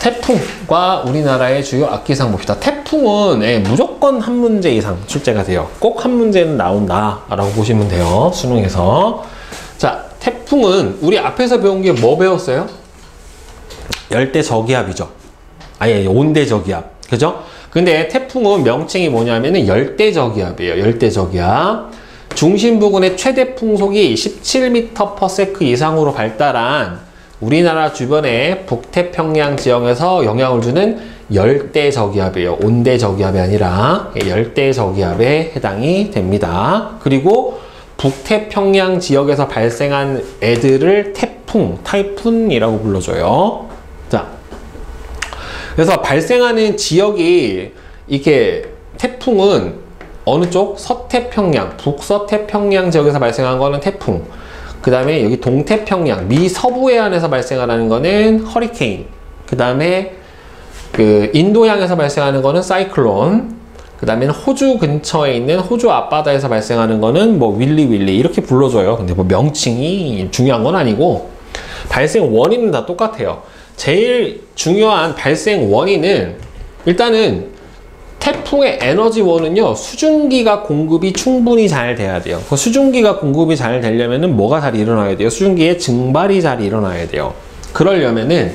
태풍과 우리나라의 주요 악기상 봅시다. 태풍은 무조건 한 문제 이상 출제가 돼요. 꼭 한 문제는 나온다 라고 보시면 돼요. 수능에서. 자, 태풍은 우리 앞에서 배운 게 뭐 배웠어요? 열대저기압이죠. 아니, 온대저기압. 그죠? 근데 태풍은 명칭이 뭐냐면은 열대저기압이에요. 열대저기압. 중심 부근의 최대 풍속이 17m/s 이상으로 발달한 우리나라 주변의 북태평양 지역에서 영향을 주는 열대저기압이에요. 온대저기압이 아니라 열대저기압에 해당이 됩니다. 그리고 북태평양 지역에서 발생한 애들을 태풍, 타이푼이라고 불러줘요. 자, 그래서 발생하는 지역이 이렇게 태풍은 어느 쪽? 서태평양, 북서태평양 지역에서 발생한 거는 태풍. 그 다음에 여기 동태평양, 미 서부 해안에서 발생하는 거는 허리케인. 그 다음에 그 인도양에서 발생하는 거는 사이클론. 그 다음에 호주 근처에 있는 호주 앞바다에서 발생하는 거는 뭐 윌리 이렇게 불러줘요. 근데 뭐 명칭이 중요한 건 아니고 발생 원인은 다 똑같아요. 제일 중요한 발생 원인은 일단은 태풍의 에너지원은요, 수증기가 공급이 충분히 잘 돼야 돼요. 그 수증기가 공급이 잘 되려면은 뭐가 잘 일어나야 돼요? 수증기의 증발이 잘 일어나야 돼요. 그러려면은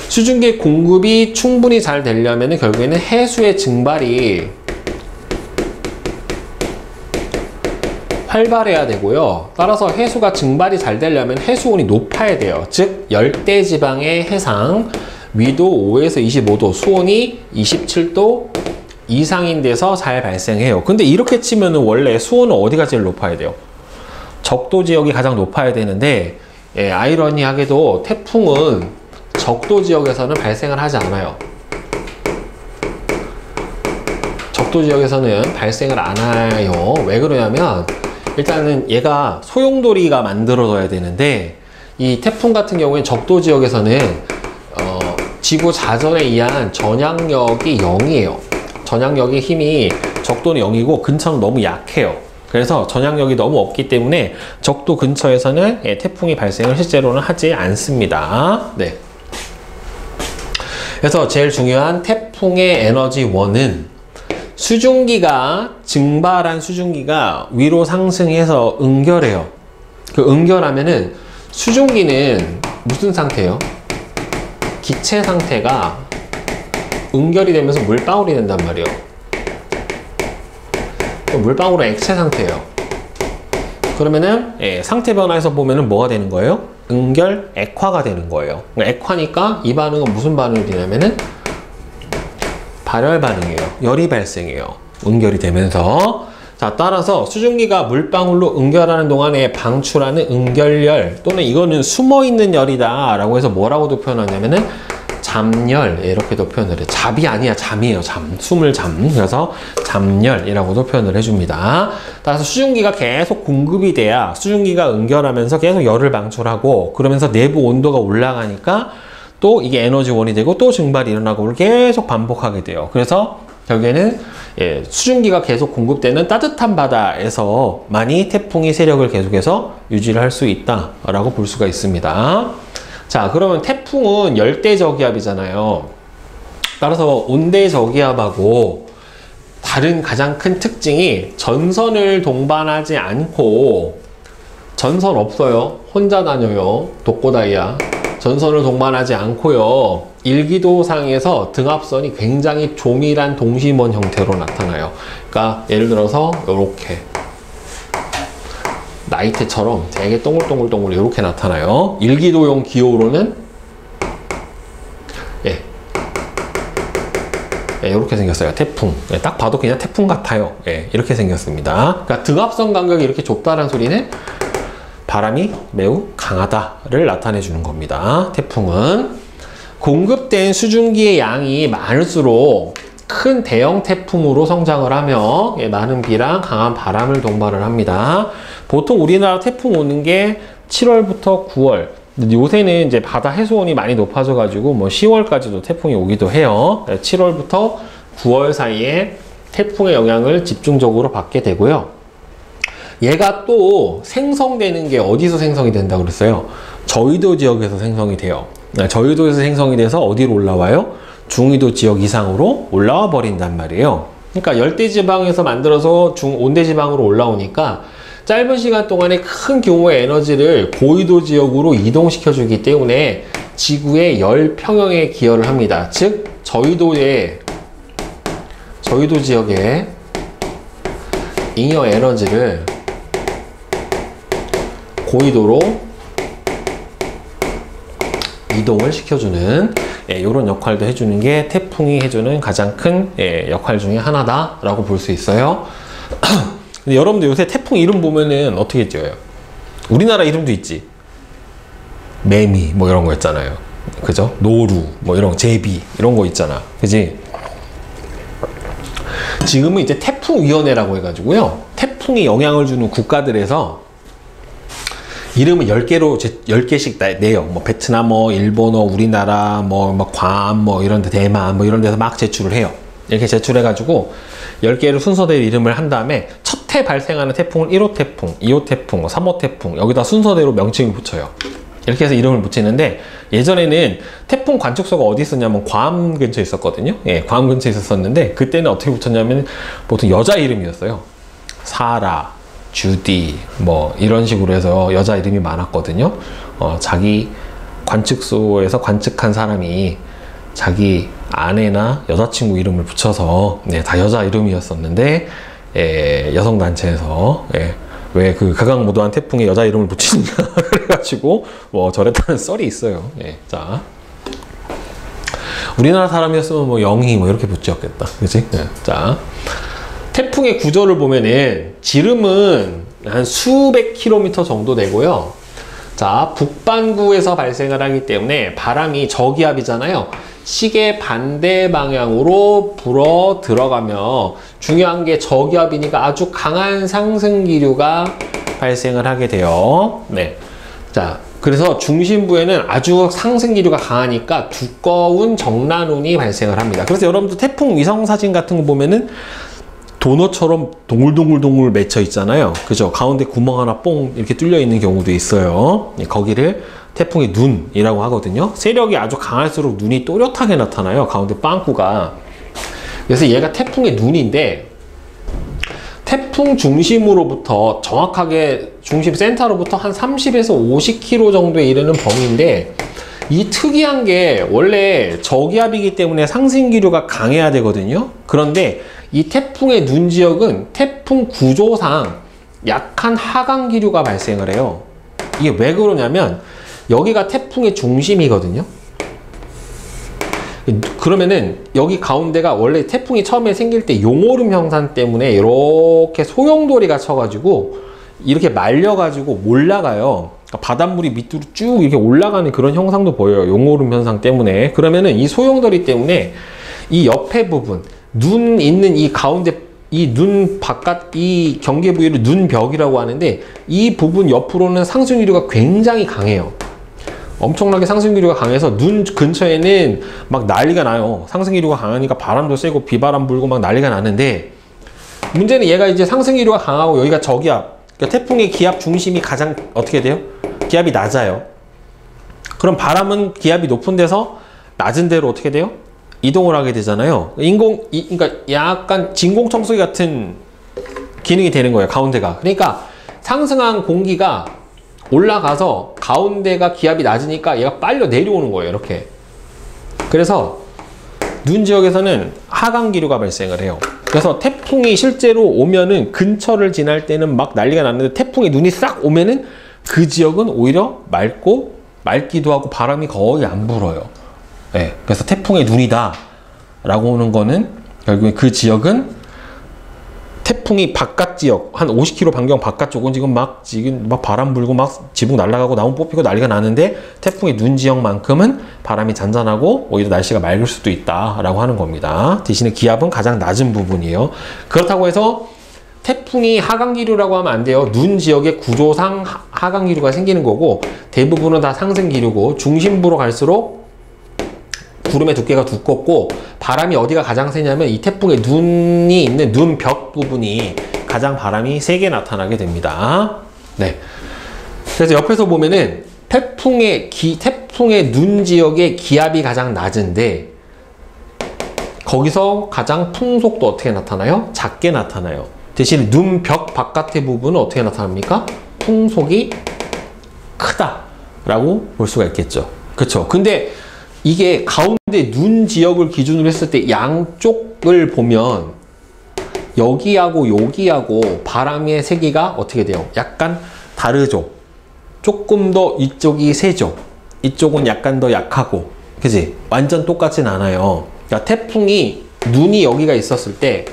수증기 공급이 충분히 잘 되려면은 결국에는 해수의 증발이 활발해야 되고요. 따라서 해수가 증발이 잘 되려면 해수온이 높아야 돼요. 즉 열대지방의 해상 위도 5에서 25도, 수온이 27도 이상인 데서 잘 발생해요. 근데 이렇게 치면은 원래 수온은 어디가 제일 높아야 돼요? 적도 지역이 가장 높아야 되는데 아이러니하게도 태풍은 적도 지역에서는 발생을 하지 않아요. 적도 지역에서는 발생을 안 해요. 왜 그러냐면 일단은 얘가 소용돌이가 만들어져야 되는데 이 태풍 같은 경우에는 적도 지역에서는 지구 자전에 의한 전향력이 0이에요. 전향력의 힘이 적도는 0이고 근처는 너무 약해요. 그래서 전향력이 너무 없기 때문에 적도 근처에서는 태풍이 발생을 실제로는 하지 않습니다. 네. 그래서 제일 중요한 태풍의 에너지원은 수증기가 증발한 수증기가 위로 상승해서 응결해요. 그 응결하면은 수증기는 무슨 상태예요? 기체 상태가 응결이 되면서 물방울이 된단 말이에요. 물방울은 액체 상태예요. 그러면은 상태 변화에서 보면은 뭐가 되는 거예요? 응결 액화가 되는 거예요. 액화니까 이 반응은 무슨 반응이 되냐면은 발열 반응이에요. 열이 발생해요. 응결이 되면서. 자, 따라서 수증기가 물방울로 응결하는 동안에 방출하는 응결열 또는 이거는 숨어있는 열이다 라고 해서 뭐라고도 표현하냐면은 잠열 이렇게도 표현을 해요. 잡이 아니야, 잠이에요. 숨을 잠. 그래서 잠열이라고도 표현을 해줍니다. 따라서 수증기가 계속 공급이 돼야 수증기가 응결하면서 계속 열을 방출하고 그러면서 내부 온도가 올라가니까 또 이게 에너지원이 되고 또 증발이 일어나고 계속 반복하게 돼요. 그래서 결국에는 수증기가 계속 공급되는 따뜻한 바다에서 많이 태풍이 세력을 계속해서 유지를 할 수 있다라고 볼 수가 있습니다. 자, 그러면 태풍은 열대저기압이잖아요. 따라서 온대저기압하고 다른 가장 큰 특징이 전선을 동반하지 않고 전선 없어요. 혼자 다녀요. 독고다이야. 전선을 동반하지 않고요. 일기도상에서 등압선이 굉장히 조밀한 동심원 형태로 나타나요. 그러니까 예를 들어서 이렇게 나이트처럼 되게 동글동글 이렇게 나타나요. 일기도용 기호로는 이렇게 생겼어요. 태풍. 딱 봐도 그냥 태풍 같아요. 이렇게 생겼습니다. 그러니까 등압선 간격이 이렇게 좁다는 소리는 바람이 매우 강하다를 나타내 주는 겁니다. 태풍은 공급된 수증기의 양이 많을수록 큰 대형 태풍으로 성장을 하며 많은 비랑 강한 바람을 동반을 합니다. 보통 우리나라 태풍 오는 게 7월부터 9월. 근데 요새는 이제 바다 해수온이 많이 높아져 가지고 뭐 10월까지도 태풍이 오기도 해요. 7월부터 9월 사이에 태풍의 영향을 집중적으로 받게 되고요. 얘가 또 생성되는 게 어디서 생성이 된다고 그랬어요? 저위도 지역에서 생성이 돼요. 저유도에서 생성이 돼서 어디로 올라와요? 중위도 지역 이상으로 올라와 버린단 말이에요. 그러니까 열대지방에서 만들어서 온대지방으로 올라오니까 짧은 시간 동안에 큰 규모의 에너지를 고위도 지역으로 이동시켜 주기 때문에 지구의 열 평형에 기여를 합니다. 즉 저유도 지역의 잉여 에너지를 고위도로 이동을 시켜주는 이런 역할도 해주는 게 태풍이 해주는 가장 큰 역할 중에 하나다라고 볼 수 있어요. 근데 여러분들 요새 태풍 이름 보면은 어떻게 지어요? 우리나라 이름도 있지. 매미 뭐 이런 거 있잖아요. 그죠? 노루 뭐 이런 거, 제비 이런 거 있잖아. 그지? 지금은 이제 태풍위원회라고 해가지고요. 태풍이 영향을 주는 국가들에서 이름을 10개씩 내요. 뭐 베트남, 일본어, 우리나라, 괌, 이런 데, 대만, 이런 데서 막 제출을 해요. 이렇게 제출해가지고 10개를 순서대로 이름을 한 다음에 첫 해 발생하는 태풍을 1호 태풍, 2호 태풍, 3호 태풍 여기다 순서대로 명칭을 붙여요. 이렇게 해서 이름을 붙이는데 예전에는 태풍 관측소가 어디 있었냐면 괌 근처에 있었거든요. 괌 근처에 있었는데 그때는 어떻게 붙였냐면 보통 여자 이름이었어요. 사라, 주디 이런 식으로 해서 여자 이름이 많았거든요. 자기 관측소에서 관측한 사람이 자기 아내나 여자친구 이름을 붙여서 다 여자 이름이었었는데 여성단체에서 왜 그 극악무도한 태풍에 여자 이름을 붙이느냐 그래가지고 저랬다는 썰이 있어요. 자, 우리나라 사람이었으면 영희 이렇게 붙였겠다. 그치? 자, 태풍의 구조를 보면은 지름은 한 수백 킬로미터 정도 되고요. 자, 북반구에서 발생을 하기 때문에 바람이 저기압이잖아요. 시계 반대 방향으로 불어 들어가며 중요한 게 저기압이니까 아주 강한 상승 기류가 발생을 하게 돼요. 자, 그래서 중심부에는 아주 상승 기류가 강하니까 두꺼운 정란운이 발생을 합니다. 그래서 여러분들 태풍 위성 사진 같은 거 보면은 도넛처럼 동글동글 맺혀 있잖아요. 그죠? 가운데 구멍 하나 뽕 이렇게 뚫려 있는 경우도 있어요. 거기를 태풍의 눈이라고 하거든요. 세력이 아주 강할수록 눈이 또렷하게 나타나요. 가운데 빵꾸가. 그래서 얘가 태풍의 눈인데 태풍 중심으로부터 정확하게 중심 센터로부터 한 30에서 50km 정도에 이르는 범위인데 이 특이한 게 원래 저기압이기 때문에 상승 기류가 강해야 되거든요. 그런데 이 태풍의 눈 지역은 태풍 구조상 약한 하강 기류가 발생을 해요. 이게 왜 그러냐면 여기가 태풍의 중심이거든요. 그러면은 여기 가운데가 원래 태풍이 처음에 생길 때 용오름 형상 때문에 이렇게 소용돌이가 쳐가지고 이렇게 말려가지고 몰라가요. 그러니까 바닷물이 밑으로 쭉 이렇게 올라가는 그런 형상도 보여요. 용오름 현상 때문에. 그러면은 이 소용돌이 때문에 이 옆에 부분, 눈 있는 이 가운데 이 눈 바깥 이 경계 부위를 눈벽이라고 하는데 이 부분 옆으로는 상승 기류가 굉장히 강해요. 엄청나게 상승 기류가 강해서 눈 근처에는 막 난리가 나요. 상승 기류가 강하니까 바람도 세고 비바람 불고 막 난리가 나는데 문제는 얘가 이제 상승 기류가 강하고 여기가 저기압. 그러니까 태풍의 기압 중심이 가장 어떻게 돼요? 기압이 낮아요. 그럼 바람은 기압이 높은 데서 낮은 데로 어떻게 돼요? 이동을 하게 되잖아요. 그러니까 약간 진공청소기 같은 기능이 되는 거예요. 가운데가. 그러니까 상승한 공기가 올라가서 가운데가 기압이 낮으니까 얘가 빨려 내려오는 거예요. 이렇게. 그래서 눈 지역에서는 하강 기류가 발생을 해요. 그래서 태풍이 실제로 오면은 근처를 지날 때는 막 난리가 났는데 태풍이 눈이 싹 오면은 그 지역은 오히려 맑기도 하고 바람이 거의 안 불어요. 그래서 태풍의 눈이다 라고 하는 거는 결국에 그 지역은 태풍이 바깥 지역 한 50km 반경 바깥쪽은 지금 막 바람 불고 막 지붕 날아가고 나무 뽑히고 난리가 나는데 태풍의 눈 지역만큼은 바람이 잔잔하고 오히려 날씨가 맑을 수도 있다라고 하는 겁니다. 대신에 기압은 가장 낮은 부분이에요. 그렇다고 해서 태풍이 하강기류라고 하면 안 돼요. 눈 지역의 구조상 하강기류가 생기는 거고 대부분은 다 상승기류고 중심부로 갈수록 구름의 두께가 두껍고 바람이 어디가 가장 세냐면 이 태풍의 눈이 있는 눈벽 부분이 가장 바람이 세게 나타나게 됩니다. 그래서 옆에서 보면은 태풍 태풍의 눈 지역의 기압이 가장 낮은데 거기서 가장 풍속도 어떻게 나타나요? 작게 나타나요. 대신 눈 벽 바깥의 부분은 어떻게 나타납니까? 풍속이 크다라고 볼 수가 있겠죠. 그렇죠. 근데 이게 가운데 눈 지역을 기준으로 했을 때 양쪽을 보면 여기하고 여기하고 바람의 세기가 어떻게 돼요? 약간 다르죠. 조금 더 이쪽이 세죠. 이쪽은 약간 더 약하고, 그지? 완전 똑같진 않아요. 그러니까 태풍이 눈이 여기가 있었을 때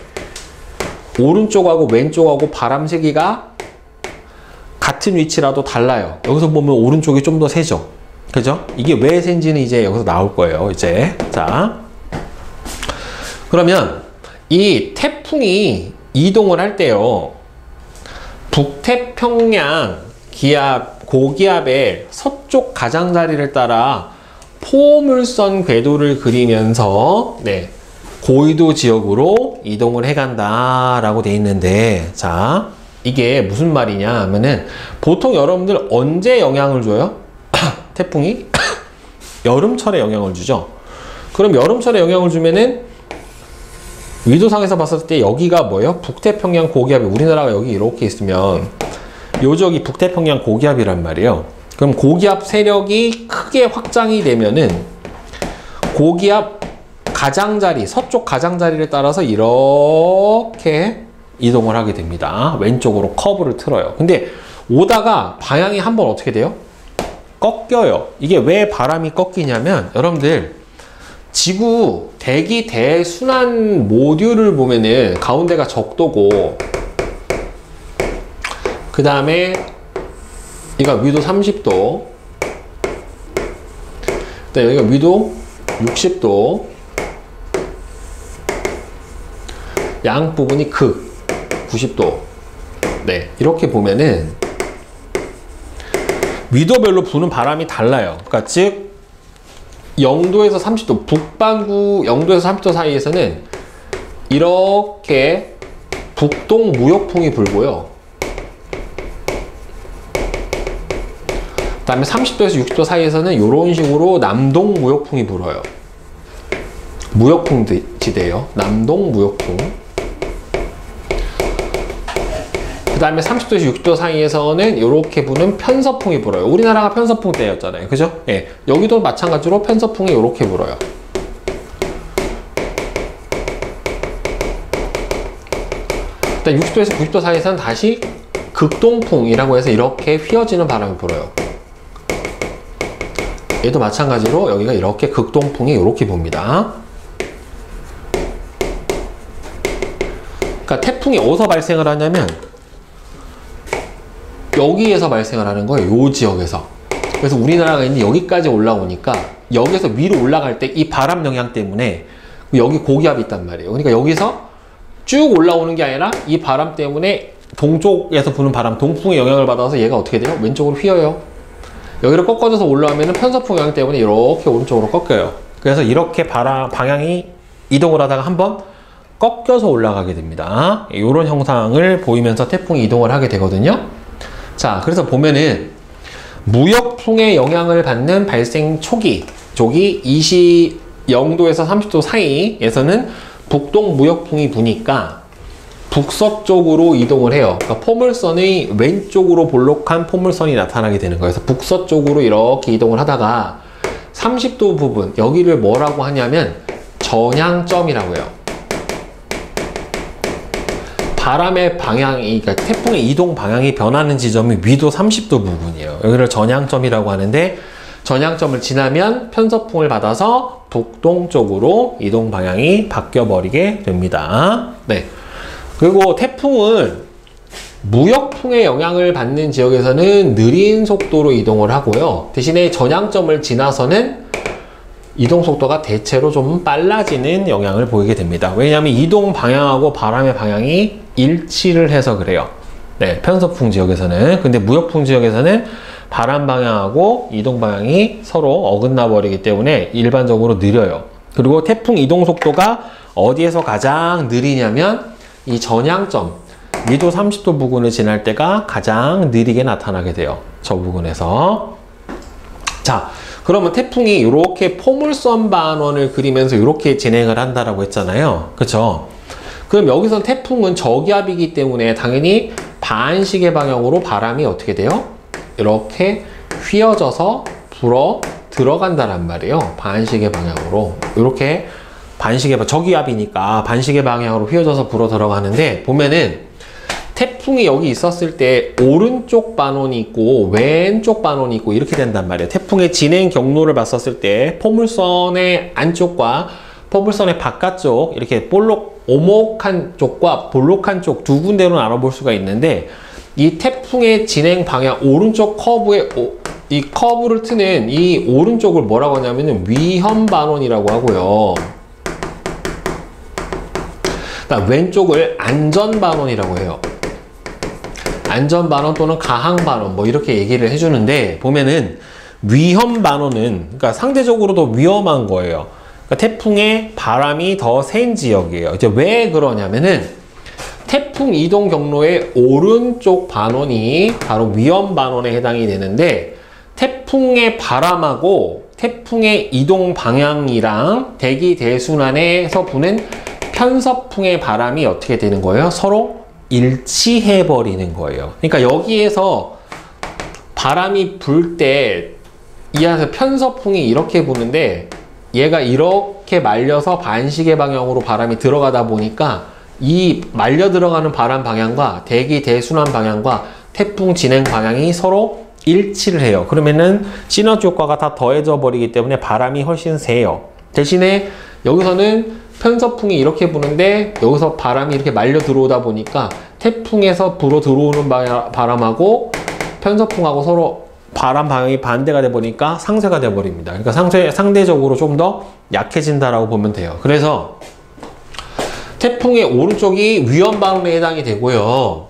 오른쪽하고 왼쪽하고 바람 세기가 같은 위치라도 달라요. 여기서 보면 오른쪽이 좀 더 세죠. 그죠? 이게 왜 센지는 이제 여기서 나올 거예요. 이제 자, 그러면 이 태풍이 이동을 할 때요, 북태평양 기압, 고기압의 서쪽 가장자리를 따라 포물선 궤도를 그리면서 고위도 지역으로 이동을 해간다 라고 돼 있는데, 자, 이게 무슨 말이냐 하면은 보통 여러분들 언제 영향을 줘요? 태풍이 여름철에 영향을 주죠. 그럼 여름철에 영향을 주면은 위도상에서 봤을 때 여기가 뭐예요? 북태평양 고기압이, 우리나라가 여기 이렇게 있으면 요 지역이 북태평양 고기압이란 말이에요. 그럼 고기압 세력이 크게 확장이 되면은 고기압 가장자리, 서쪽 가장자리를 따라서 이렇게 이동을 하게 됩니다. 왼쪽으로 커브를 틀어요. 근데 오다가 방향이 한번 어떻게 돼요? 꺾여요. 이게 왜 바람이 꺾이냐면, 여러분들 지구 대기 대순환 모듈을 보면은 가운데가 적도고, 그 다음에 여기가 위도 30도, 여기가 위도 60도, 양 부분이 극 90도. 이렇게 보면은 위도별로 부는 바람이 달라요. 그러니까 즉 0도에서 30도, 북반구 0도에서 30도 사이에서는 이렇게 북동 무역풍이 불고요. 그 다음에 30도에서 60도 사이에서는 이런 식으로 남동 무역풍이 불어요. 무역풍 지대예요. 남동 무역풍. 그 다음에 30도에서 60도 사이에서는 이렇게 부는 편서풍이 불어요. 우리나라가 편서풍 때였잖아요. 그죠? 예. 여기도 마찬가지로 편서풍이 이렇게 불어요. 일단 60도에서 90도 사이에서는 다시 극동풍이라고 해서 이렇게 휘어지는 바람이 불어요. 얘도 마찬가지로 여기가 이렇게 극동풍이 이렇게 붑니다. 그러니까 태풍이 어디서 발생을 하냐면 여기에서 발생을 하는 거예요. 요 지역에서. 그래서 우리나라가 있는 여기까지 올라오니까 여기서 위로 올라갈 때 이 바람 영향 때문에 여기 고기압이 있단 말이에요. 그러니까 여기서 쭉 올라오는 게 아니라 이 바람 때문에 동쪽에서 부는 바람, 동풍의 영향을 받아서 얘가 어떻게 돼요? 왼쪽으로 휘어요. 여기를 꺾어져서 올라오면 편서풍 영향 때문에 이렇게 오른쪽으로 꺾여요. 그래서 이렇게 방향이 이동을 하다가 한번 꺾여서 올라가게 됩니다. 이런 형상을 보이면서 태풍이 이동을 하게 되거든요. 자, 그래서 보면은 무역풍의 영향을 받는 발생 초기, 0도에서 30도 사이에서는 북동 무역풍이 부니까 북서쪽으로 이동을 해요. 그러니까 포물선의 왼쪽으로 볼록한 포물선이 나타나게 되는 거예요. 그래서 북서쪽으로 이렇게 이동을 하다가 30도 부분, 여기를 뭐라고 하냐면 전향점이라고 해요. 바람의 방향이, 그러니까 태풍의 이동 방향이 변하는 지점이 위도 30도 부분이에요. 여기를 전향점이라고 하는데, 전향점을 지나면 편서풍을 받아서 북동쪽으로 이동 방향이 바뀌어 버리게 됩니다. 그리고 태풍은 무역풍의 영향을 받는 지역에서는 느린 속도로 이동을 하고요. 대신에 전향점을 지나서는 이동 속도가 대체로 좀 빨라지는 영향을 보이게 됩니다. 왜냐하면 이동 방향하고 바람의 방향이 일치를 해서 그래요. 편서풍 지역에서는. 근데 무역풍 지역에서는 바람 방향하고 이동 방향이 서로 어긋나 버리기 때문에 일반적으로 느려요. 그리고 태풍 이동 속도가 어디에서 가장 느리냐면 이 전향점, 위도 30도 부근을 지날 때가 가장 느리게 나타나게 돼요. 저 부근에서. 자, 그러면 태풍이 이렇게 포물선 반원을 그리면서 이렇게 진행을 한다라고 했잖아요. 그쵸? 그럼 여기서 태풍은 저기압이기 때문에 당연히 반시계 방향으로 바람이 어떻게 돼요? 이렇게 휘어져서 불어 들어간다란 말이에요. 반시계 방향으로. 이렇게 저기압이니까 반시계 방향으로 휘어져서 불어 들어가는데, 보면은 태풍이 여기 있었을 때 오른쪽 반원이 있고 왼쪽 반원이 있고 이렇게 된단 말이에요. 태풍의 진행 경로를 봤었을 때 포물선의 안쪽과 포물선의 바깥쪽, 이렇게 오목한 쪽과 볼록한 쪽 두 군데로 나눠볼 수가 있는데, 이 태풍의 진행 방향 오른쪽 커브의 이 커브를 트는 이 오른쪽을 뭐라고 하냐면은 위험 반원이라고 하고요. 왼쪽을 안전 반원이라고 해요. 안전 반원 또는 가항 반원 뭐 이렇게 얘기를 해주는데, 보면은 위험 반원은 그러니까 상대적으로 더 위험한 거예요. 그러니까 태풍의 바람이 더 센 지역이에요. 이제 왜 그러냐면은 태풍 이동 경로의 오른쪽 반원이 바로 위험 반원에 해당이 되는데, 태풍의 바람하고 태풍의 이동 방향이랑 대기 대순환에서 부는 편서풍의 바람이 어떻게 되는 거예요? 서로 일치해 버리는 거예요. 그러니까 여기에서 바람이 불 때 이 안에서 편서풍이 이렇게 부는데, 얘가 이렇게 말려서 반시계 방향으로 바람이 들어가다 보니까 이 말려 들어가는 바람 방향과 대기 대순환 방향과 태풍 진행 방향이 서로 일치를 해요. 그러면은 시너지 효과가 다 더해져 버리기 때문에 바람이 훨씬 세요. 대신에 여기서는 편서풍이 이렇게 부는데 여기서 바람이 이렇게 말려 들어오다 보니까 태풍에서 불어 들어오는 바람하고 편서풍하고 서로 바람 방향이 반대가 돼 보니까 상쇄가 돼 버립니다. 그러니까 상대적으로 좀 더 약해진다라고 보면 돼요. 그래서 태풍의 오른쪽이 위험 반원에 해당이 되고요.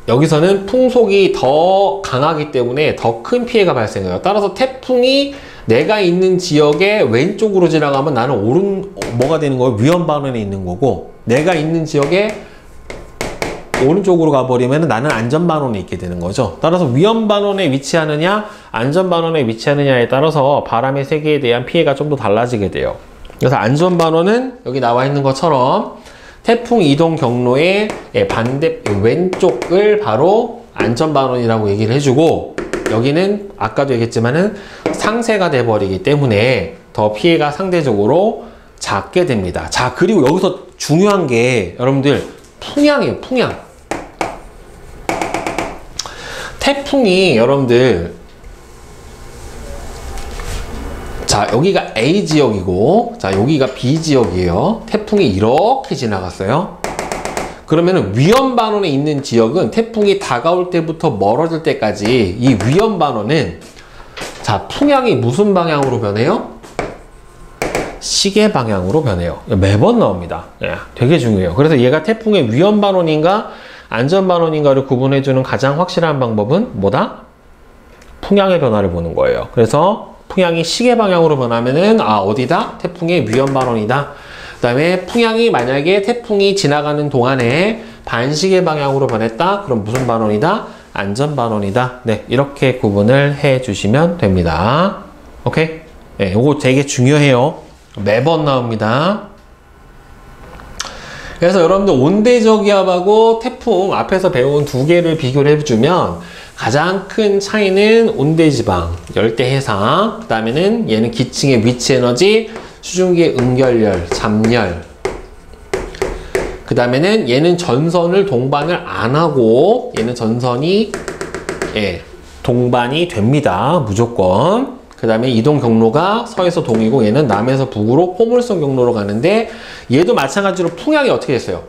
여기서는 풍속이 더 강하기 때문에 더 큰 피해가 발생해요. 따라서 태풍이 내가 있는 지역의 왼쪽으로 지나가면 나는 뭐가 되는 거예요? 위험 반원에 있는 거고, 내가 있는 지역에 오른쪽으로 가버리면 나는 안전 반원에 있게 되는 거죠. 따라서 위험 반원에 위치하느냐, 안전 반원에 위치하느냐에 따라서 바람의 세기에 대한 피해가 좀 더 달라지게 돼요. 그래서 안전 반원은 여기 나와 있는 것처럼 태풍 이동 경로의 반대 왼쪽을 바로 안전 반원이라고 얘기를 해주고, 여기는 아까도 얘기했지만은 상쇄가 돼 버리기 때문에 더 피해가 상대적으로 작게 됩니다. 자, 그리고 여기서 중요한 게 여러분들 풍향이에요. 풍향. 태풍이 여러분들, 자, 여기가 A 지역이고, 자, 여기가 B 지역이에요. 태풍이 이렇게 지나갔어요. 그러면은 위험 반원에 있는 지역은 태풍이 다가올 때부터 멀어질 때까지 이 위험 반원은, 자, 풍향이 무슨 방향으로 변해요? 시계 방향으로 변해요. 매번 나옵니다. 되게 중요해요. 그래서 얘가 태풍의 위험 반원인가 안전 반원인가를 구분해주는 가장 확실한 방법은 뭐다? 풍향의 변화를 보는 거예요. 그래서 풍향이 시계 방향으로 변하면은 어디다? 태풍의 위험 반원이다. 그 다음에 풍향이 만약에 태풍이 지나가는 동안에 반시계 방향으로 변했다. 그럼 무슨 반원이다? 안전 반원이다. 네, 이렇게 구분을 해 주시면 됩니다. 오케이? 네, 요거 되게 중요해요. 매번 나옵니다. 그래서 여러분들 온대저기압하고 태풍 앞에서 배운 두 개를 비교를 해주면 가장 큰 차이는 온대지방, 열대해상, 그 다음에는 얘는 기층의 위치에너지, 수증기의 응결열, 잠열, 그 다음에는 얘는 전선을 동반을 안 하고 얘는 전선이 동반이 됩니다. 무조건. 그 다음에 이동 경로가 서에서 동이고 얘는 남에서 북으로 포물선 경로로 가는데, 얘도 마찬가지로 풍향이 어떻게 됐어요?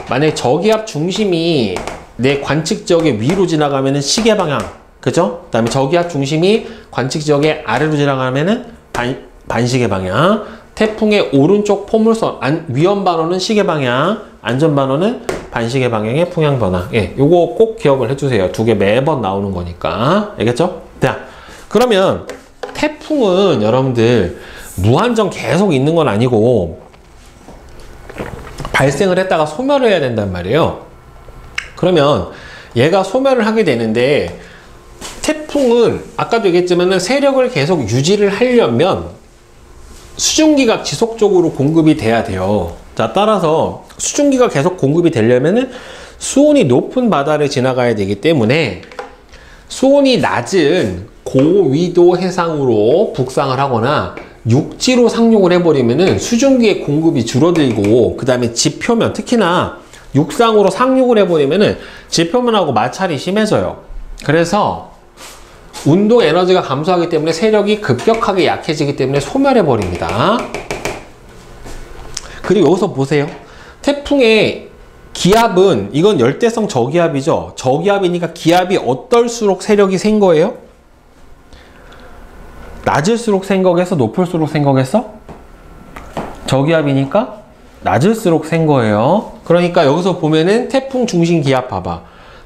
만약에 저기압 중심이 내 관측 지역의 위로 지나가면은 시계 방향, 그죠? 그 다음에 저기압 중심이 관측 지역의 아래로 지나가면은 반시계 방향. 태풍의 오른쪽 포물선 위험 반원은 시계 방향, 안전 반원은 반시계 방향의 풍향 변화. 요거 꼭 기억을 해주세요. 두 개 매번 나오는 거니까. 알겠죠? 자, 그러면 태풍은 여러분들 무한정 계속 있는 건 아니고 발생을 했다가 소멸을 해야 된단 말이에요. 그러면 얘가 소멸을 하게 되는데 태풍은 아까도 얘기했지만은 세력을 계속 유지를 하려면 수증기가 지속적으로 공급이 돼야 돼요. 자, 따라서 수증기가 계속 공급이 되려면은 수온이 높은 바다를 지나가야 되기 때문에 수온이 낮은 고위도 해상으로 북상을 하거나 육지로 상륙을 해버리면은 수증기의 공급이 줄어들고, 그 다음에 지표면, 특히나 육상으로 상륙을 해버리면은 지표면하고 마찰이 심해져요. 그래서 운동 에너지가 감소하기 때문에 세력이 급격하게 약해지기 때문에 소멸해버립니다. 그리고 여기서 보세요. 태풍의 기압은, 이건 열대성 저기압이죠. 저기압이니까 기압이 어떨수록 세력이 센 거예요? 낮을수록 센 거겠어? 높을수록 센 거겠어? 저기압이니까 낮을수록 센 거예요. 그러니까 여기서 보면은 태풍 중심 기압 봐봐.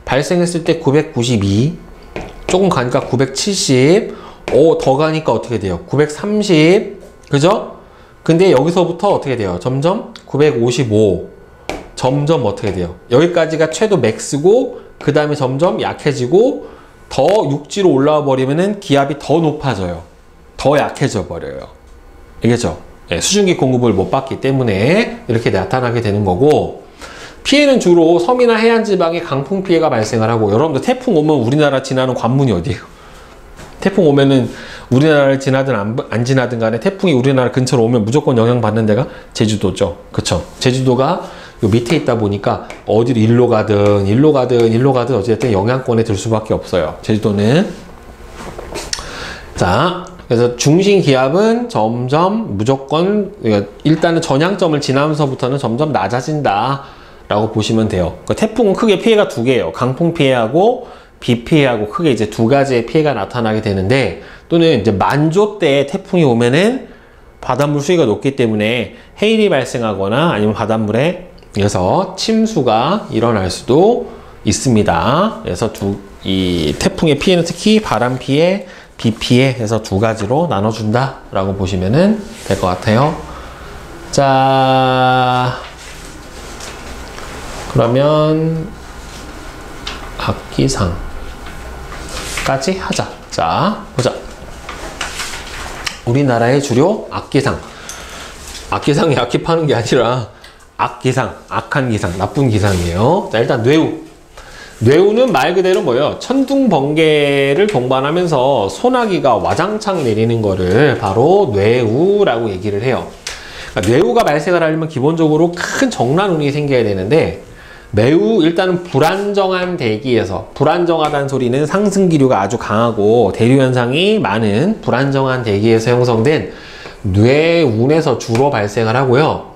발생했을 때 992, 조금 가니까 970, 더 가니까 어떻게 돼요? 930, 그죠? 근데 여기서부터 어떻게 돼요? 점점 955, 점점 어떻게 돼요? 여기까지가 최도 맥스고, 그 다음에 점점 약해지고, 더 육지로 올라와 버리면은 기압이 더 높아져요. 더 약해져 버려요. 알겠죠? 네, 수증기 공급을 못 받기 때문에 이렇게 나타나게 되는 거고, 피해는 주로 섬이나 해안 지방에 강풍 피해가 발생을 하고, 여러분들 태풍 오면 우리나라 지나는 관문이 어디예요? 태풍 오면은 우리나라를 지나든 안 지나든 간에 태풍이 우리나라 근처로 오면 무조건 영향받는 데가 제주도죠. 그쵸? 제주도가 요 밑에 있다 보니까 어디로 일로 가든 어쨌든 영향권에 들 수밖에 없어요. 제주도는. 자, 그래서 중심 기압은 점점 무조건, 일단은 전향점을 지나면서부터는 점점 낮아진다 라고 보시면 돼요. 태풍은 크게 피해가 두 개예요. 강풍 피해하고 비 피해하고 크게 이제 두 가지의 피해가 나타나게 되는데, 또는 이제 만조 때 태풍이 오면은 바닷물 수위가 높기 때문에 해일이 발생하거나 아니면 바닷물에 의해서 침수가 일어날 수도 있습니다. 그래서 이 태풍의 피해는 특히 바람 피해, 비 피해 해서 두 가지로 나눠준다 라고 보시면 될 것 같아요. 자, 그러면 악기상까지 하자. 자, 보자. 우리나라의 주요 악기상. 악기상이 악기 파는 게 아니라 악기상, 악한 기상, 나쁜 기상이에요. 자, 일단 뇌우. 뇌우는 말 그대로 뭐예요? 천둥, 번개를 동반하면서 소나기가 와장창 내리는 거를 바로 뇌우라고 얘기를 해요. 그러니까 뇌우가 발생을 하려면 기본적으로 큰 정란운이 생겨야 되는데, 매우 일단은 불안정한 대기에서, 불안정하다는 소리는 상승기류가 아주 강하고 대류 현상이 많은 불안정한 대기에서 형성된 뇌운에서 주로 발생을 하고요.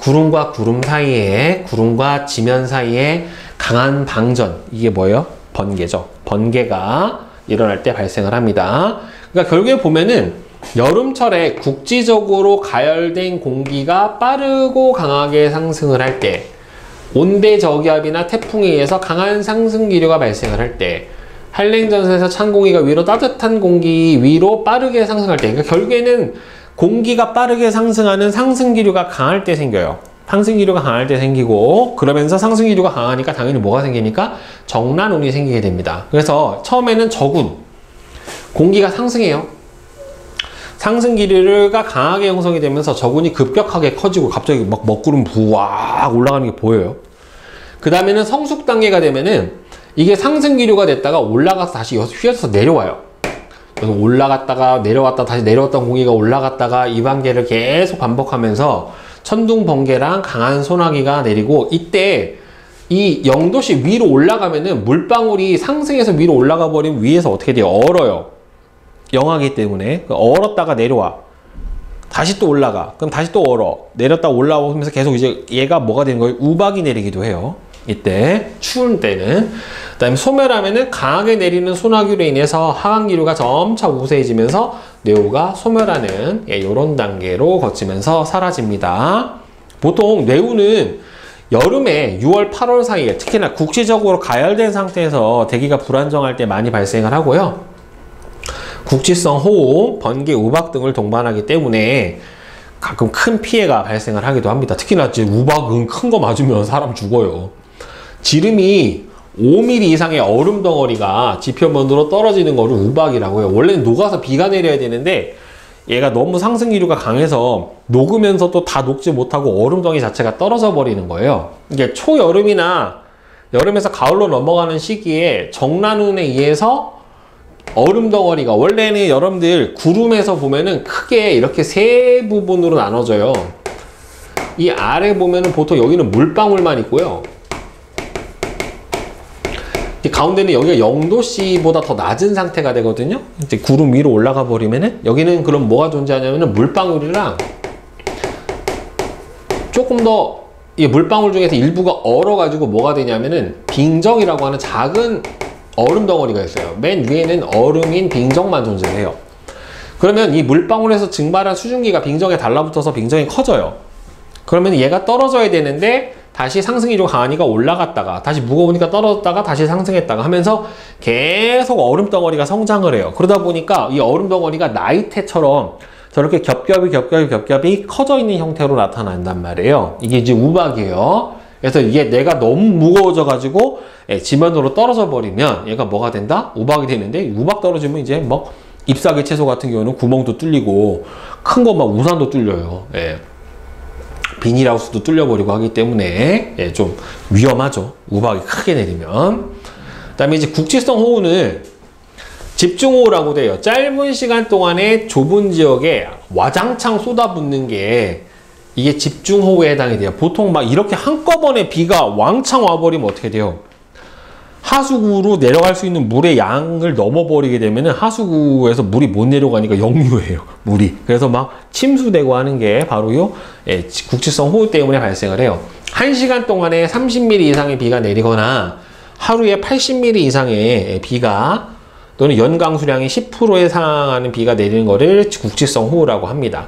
구름과 구름 사이에, 구름과 지면 사이에 강한 방전, 이게 뭐예요? 번개죠. 번개가 일어날 때 발생을 합니다. 그러니까 결국에 보면은 여름철에 국지적으로 가열된 공기가 빠르고 강하게 상승을 할 때, 온대 저기압이나 태풍에 의해서 강한 상승 기류가 발생을 할 때, 한랭전선에서 찬 공기가 위로 따뜻한 공기 위로 빠르게 상승할 때, 그러니까 결국에는 공기가 빠르게 상승하는 상승기류가 강할 때 생겨요. 상승기류가 강할 때 생기고, 그러면서 상승기류가 강하니까 당연히 뭐가 생깁니까? 정란운이 생기게 됩니다. 그래서 처음에는 저군, 공기가 상승해요. 상승기류가 강하게 형성이 되면서 저군이 급격하게 커지고 갑자기 막 먹구름 부악 올라가는 게 보여요. 그 다음에는 성숙 단계가 되면은 이게 상승기류가 됐다가 올라가서 다시 휘어져서 내려와요. 그래서 올라갔다가 내려왔다 다시 내려왔던 공기가 올라갔다가 이 단계를 계속 반복하면서 천둥 번개랑 강한 소나기가 내리고, 이때 이 0도씨 위로 올라가면은 물방울이 상승해서 위로 올라가 버리면 위에서 어떻게 돼요? 얼어요. 영하기 때문에. 얼었다가 내려와. 다시 또 올라가. 그럼 다시 또 얼어. 내렸다 올라오면서 계속 이제 얘가 뭐가 되는 거예요? 우박이 내리기도 해요. 이때 추운 때는. 그 다음에 소멸하면은 강하게 내리는 소나기로 인해서 하강기류가 점차 우세해지면서 뇌우가 소멸하는 이런 단계로 거치면서 사라집니다. 보통 뇌우는 여름에 6월, 8월 사이에 특히나 국지적으로 가열된 상태에서 대기가 불안정할 때 많이 발생을 하고요. 국지성 호우, 번개, 우박 등을 동반하기 때문에 가끔 큰 피해가 발생을 하기도 합니다. 특히나 이제 우박은 큰 거 맞으면 사람 죽어요. 지름이 5mm 이상의 얼음 덩어리가 지표면으로 떨어지는 거를 우박이라고 해요. 원래는 녹아서 비가 내려야 되는데 얘가 너무 상승 기류가 강해서 녹으면서 또 다 녹지 못하고 얼음 덩이 자체가 떨어져 버리는 거예요. 이게 초여름이나 여름에서 가을로 넘어가는 시기에 정란운에 의해서 얼음 덩어리가, 원래는 여러분들 구름에서 보면은 크게 이렇게 세 부분으로 나눠져요. 이 아래 보면은 보통 여기는 물방울만 있고요. 이 가운데는 여기가 0도씨보다 더 낮은 상태가 되거든요. 이제 구름 위로 올라가 버리면은 여기는 그럼 뭐가 존재하냐면은 물방울이랑 조금 더 이 물방울 중에서 일부가 얼어가지고 뭐가 되냐면은 빙정이라고 하는 작은 얼음 덩어리가 있어요. 맨 위에는 얼음인 빙정만 존재해요. 그러면 이 물방울에서 증발한 수증기가 빙정에 달라붙어서 빙정이 커져요. 그러면 얘가 떨어져야 되는데 다시 상승이 좀 강하니까 올라갔다가 다시 무거우니까 떨어졌다가 다시 상승했다가 하면서 계속 얼음 덩어리가 성장을 해요. 그러다 보니까 이 얼음 덩어리가 나이테처럼 저렇게 겹겹이 커져 있는 형태로 나타난단 말이에요. 이게 이제 우박이에요. 그래서 이게 내가 너무 무거워져 가지고 지면으로 떨어져 버리면 얘가 뭐가 된다? 우박이 되는데, 우박 떨어지면 이제 뭐 잎사귀 채소 같은 경우는 구멍도 뚫리고 큰 거 막 우산도 뚫려요. 예. 비닐하우스도 뚫려버리고 하기 때문에 좀 위험하죠. 우박이 크게 내리면. 그 다음에 이제 국지성 호우는 집중호우라고 돼요. 짧은 시간 동안에 좁은 지역에 와장창 쏟아붓는 게 이게 집중호우에 해당이 돼요. 보통 막 이렇게 한꺼번에 비가 왕창 와버리면 어떻게 돼요? 하수구로 내려갈 수 있는 물의 양을 넘어버리게 되면 하수구에서 물이 못 내려가니까 역류해요. 물이. 그래서 막 침수되고 하는 게 바로 요 국지성 호우 때문에 발생을 해요. 1시간 동안에 30mm 이상의 비가 내리거나 하루에 80mm 이상의 비가 또는 연강 수량이 10%에 해당하는 비가 내리는 거를 국지성 호우라고 합니다.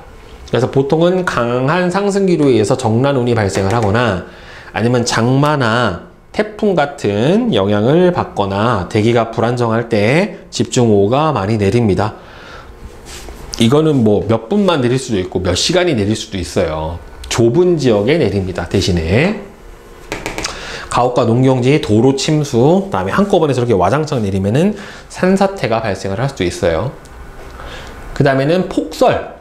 그래서 보통은 강한 상승 기류에 의해서 정란운이 발생을 하거나 아니면 장마나 태풍 같은 영향을 받거나 대기가 불안정할 때 집중호우가 많이 내립니다. 이거는 뭐 몇 분만 내릴 수도 있고 몇 시간이 내릴 수도 있어요. 좁은 지역에 내립니다. 대신에 가옥과 농경지, 도로 침수, 그 다음에 한꺼번에 저렇게 와장창 내리면은 산사태가 발생을 할 수도 있어요. 그 다음에는 폭설.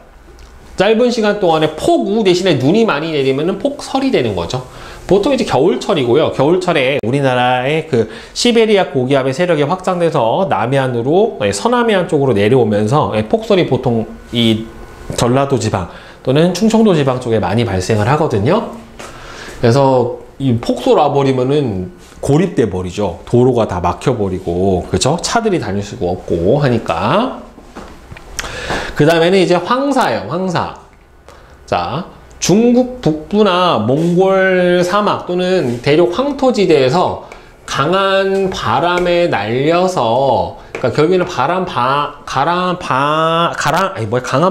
짧은 시간 동안에 폭우 대신에 눈이 많이 내리면은 폭설이 되는 거죠. 보통 이제 겨울철이고요. 겨울철에 우리나라의 그 시베리아 고기압의 세력이 확장돼서 남해안으로, 서남해안 쪽으로 내려오면서 폭설이 보통 이 전라도 지방 또는 충청도 지방 쪽에 많이 발생을 하거든요. 그래서 이 폭설 와버리면은 고립돼 버리죠. 도로가 다 막혀버리고, 그죠? 차들이 다닐 수가 없고 하니까. 그 다음에는 이제 황사예요. 황사. 자, 중국 북부나 몽골 사막 또는 대륙 황토지대에서 강한 바람에 날려서, 그러니까 결국에는 강한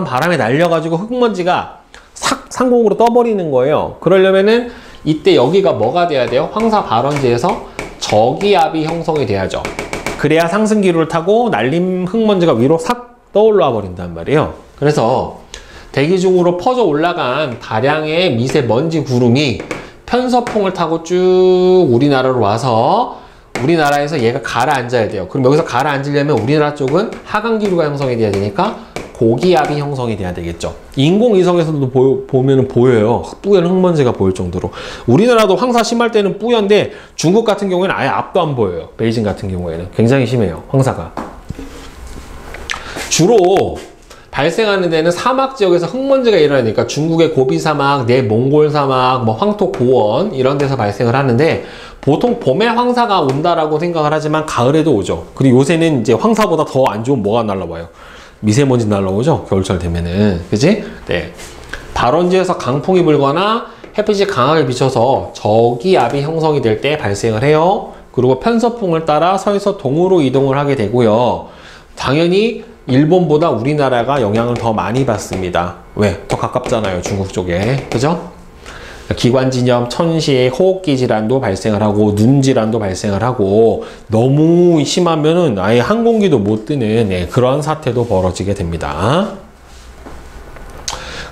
바람에 날려가지고 흙먼지가 싹 상공으로 떠버리는 거예요. 그러려면은 이때 여기가 뭐가 돼야 돼요? 황사 발원지에서 저기압이 형성이 돼야죠. 그래야 상승 기류를 타고 날림 흙먼지가 위로 싹 떠올라 버린단 말이에요. 그래서 대기 중으로 퍼져 올라간 다량의 미세먼지 구름이 편서풍을 타고 쭉 우리나라로 와서 우리나라에서 얘가 가라앉아야 돼요. 그럼 여기서 가라앉으려면 우리나라 쪽은 하강 기류가 형성이 돼야 되니까 고기압이 형성이 돼야 되겠죠. 인공위성에서도 보면 보여요. 뿌연 흙먼지가 보일 정도로. 우리나라도 황사 심할 때는 뿌연데 중국 같은 경우에는 아예 앞도 안 보여요. 베이징 같은 경우에는 굉장히 심해요. 황사가. 주로 발생하는 데는 사막 지역에서 흙먼지가 일어나니까 중국의 고비 사막, 내몽골 사막, 뭐 황토 고원 이런 데서 발생을 하는데 보통 봄에 황사가 온다라고 생각을 하지만 가을에도 오죠. 그리고 요새는 이제 황사보다 더 안 좋은 뭐가 날라와요? 미세먼지 날라오죠. 겨울철 되면은. 그지? 네. 발원지에서 강풍이 불거나 햇빛이 강하게 비쳐서 저기압이 형성이 될 때 발생을 해요. 그리고 편서풍을 따라 서에서 동으로 이동을 하게 되고요. 당연히 일본보다 우리나라가 영향을 더 많이 받습니다. 왜? 더 가깝잖아요. 중국 쪽에. 그죠? 기관지염, 천식, 호흡기 질환도 발생을 하고 눈 질환도 발생을 하고 너무 심하면은 아예 항공기도 못 뜨는 그런 사태도 벌어지게 됩니다.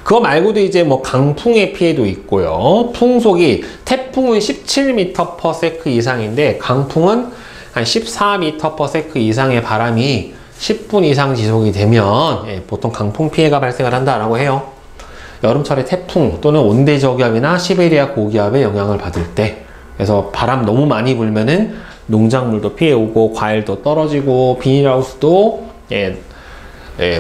그거 말고도 이제 뭐 강풍의 피해도 있고요. 풍속이 태풍은 17m/s 이상인데 강풍은 한 14m/s 이상의 바람이 10분 이상 지속이 되면 보통 강풍 피해가 발생을 한다라고 해요. 여름철에 태풍 또는 온대저기압이나 시베리아 고기압의 영향을 받을 때, 그래서 바람 너무 많이 불면은 농작물도 피해 오고 과일도 떨어지고 비닐하우스도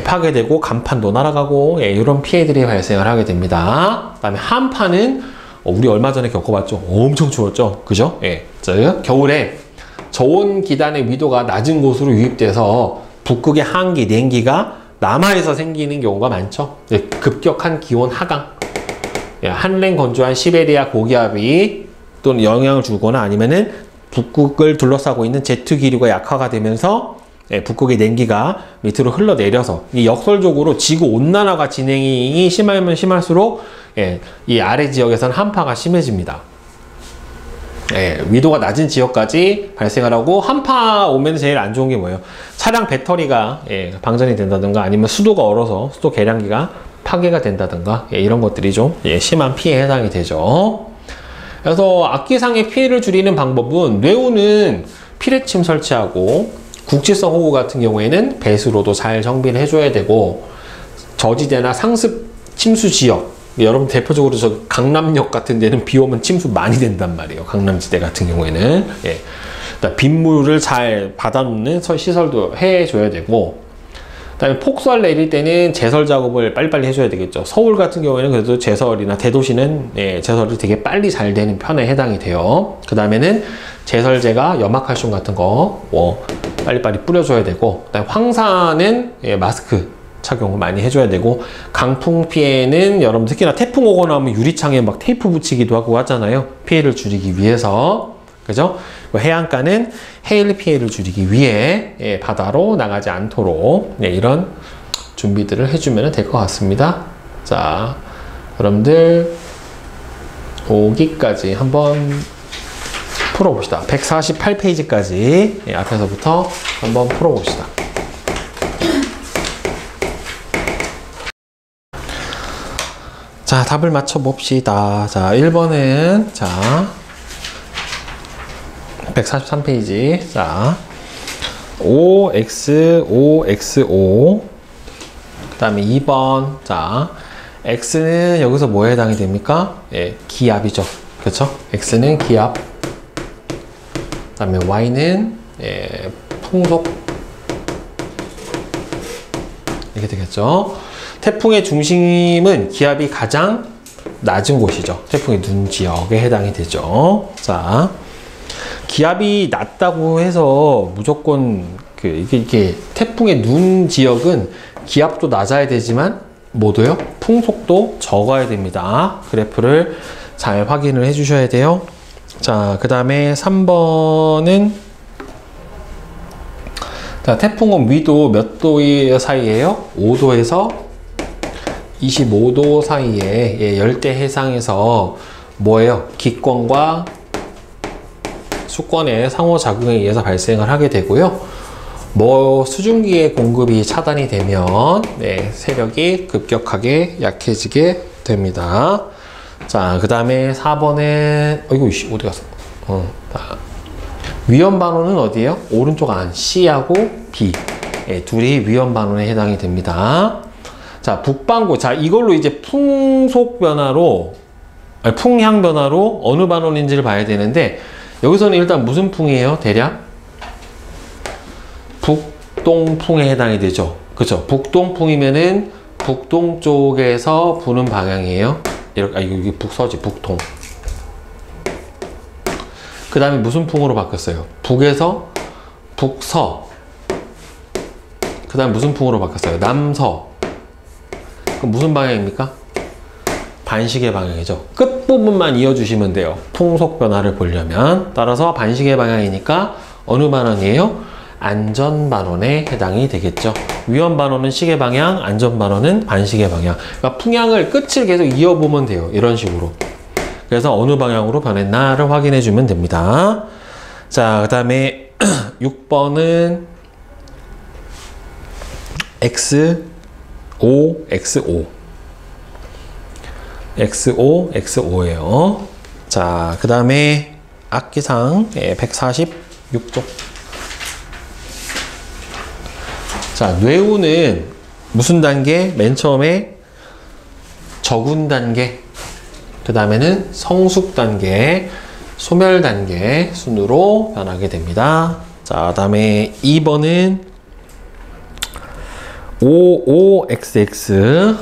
파괴되고 간판도 날아가고 이런 피해들이 발생을 하게 됩니다. 그 다음에 한파는 우리 얼마 전에 겪어봤죠. 엄청 추웠죠. 그죠? 겨울에 저온 기단의 위도가 낮은 곳으로 유입돼서 북극의 한기, 냉기가 남하에서 생기는 경우가 많죠. 급격한 기온 하강, 한랭 건조한 시베리아 고기압이 또는 영향을 주거나 아니면은 북극을 둘러싸고 있는 제트 기류가 약화가 되면서 북극의 냉기가 밑으로 흘러내려서 이 역설적으로 지구 온난화가 진행이 심하면 심할수록 이 아래 지역에서는 한파가 심해집니다. 위도가 낮은 지역까지 발생을 하고, 한파 오면 제일 안 좋은 게 뭐예요? 차량 배터리가 방전이 된다든가 아니면 수도가 얼어서 수도 계량기가 파괴가 된다든가 이런 것들이 좀 심한 피해에 해당이 되죠. 그래서 악기상의 피해를 줄이는 방법은 뇌우는 피뢰침 설치하고, 국지성 호우 같은 경우에는 배수로도 잘 정비를 해줘야 되고, 저지대나 상습 침수 지역, 여러분 대표적으로 저 강남역 같은 데는 비 오면 침수 많이 된단 말이에요. 강남지대 같은 경우에는 빗물을 잘 받아놓는 시설도 해줘야 되고, 그다음에 폭설 내릴 때는 제설 작업을 빨리빨리 해줘야 되겠죠. 서울 같은 경우에는 그래도 제설이나 대도시는 제설이 되게 빨리 잘 되는 편에 해당이 돼요. 그 다음에는 제설제가 염화칼슘 같은 거 빨리빨리 뿌려줘야 되고, 그다음에 황사는 마스크 착용을 많이 해줘야 되고, 강풍 피해는 여러분 특히나 태풍 오고 나면 유리창에 막 테이프 붙이기도 하고 하잖아요. 피해를 줄이기 위해서. 그죠? 해안가는 해일 피해를 줄이기 위해 바다로 나가지 않도록 이런 준비들을 해주면 될 것 같습니다. 자, 여러분들 5기까지 한번 풀어봅시다. 148페이지까지 앞에서부터 한번 풀어봅시다. 자, 답을 맞춰봅시다. 자, 1번은, 자, 143페이지. 자, 5x, 5x, 5. 그 다음에 2번. 자, x는 여기서 뭐에 해당이 됩니까? 기압이죠. 그렇죠? x는 기압. 그 다음에 y는 풍속. 이렇게 되겠죠. 태풍의 중심은 기압이 가장 낮은 곳이죠. 태풍의 눈 지역에 해당이 되죠. 자, 기압이 낮다고 해서 무조건 이게 태풍의 눈 지역은 기압도 낮아야 되지만 뭐도요? 풍속도 적어야 됩니다. 그래프를 잘 확인을 해 주셔야 돼요. 자, 그 다음에 3번은, 자, 태풍은 위도 몇 도 사이에요? 5도에서 25도 사이에 열대 해상에서 뭐예요? 기권과 수권의 상호작용에 의해서 발생을 하게 되고요. 수증기의 공급이 차단이 되면 세력이 급격하게 약해지게 됩니다. 자, 그 다음에 4번에 이거 어디 갔어? 위험반원은 어디예요? 오른쪽 안 C하고 B 둘이 위험반원에 해당이 됩니다. 자, 북반구. 자, 이걸로 이제 풍속 변화로, 풍향 변화로 어느 반원인지를 봐야 되는데, 여기서는 일단 무슨 풍이에요? 대략? 북동풍에 해당이 되죠. 그쵸? 북동풍이면은 북동쪽에서 부는 방향이에요. 이렇게, 여기 북서지, 북동. 그 다음에 무슨 풍으로 바뀌었어요? 북에서 북서. 그 다음에 무슨 풍으로 바뀌었어요? 남서. 그럼 무슨 방향입니까? 반시계 방향이죠. 끝부분만 이어주시면 돼요. 풍속 변화를 보려면. 따라서 반시계 방향이니까 어느 반원이에요? 안전반원에 해당이 되겠죠. 위험반원은 시계 방향, 안전반원은 반시계 방향. 그러니까 풍향을 끝을 계속 이어보면 돼요. 이런 식으로. 그래서 어느 방향으로 변했나를 확인해 주면 됩니다. 자, 그 다음에 6번은 X, 5, X5. XO, XO예요. 자, 그 다음에 악기상 146쪽. 자, 뇌우는 무슨 단계? 맨 처음에 적운 단계, 그 다음에는 성숙 단계, 소멸 단계 순으로 변하게 됩니다. 자, 그 다음에 2번은 OOXX,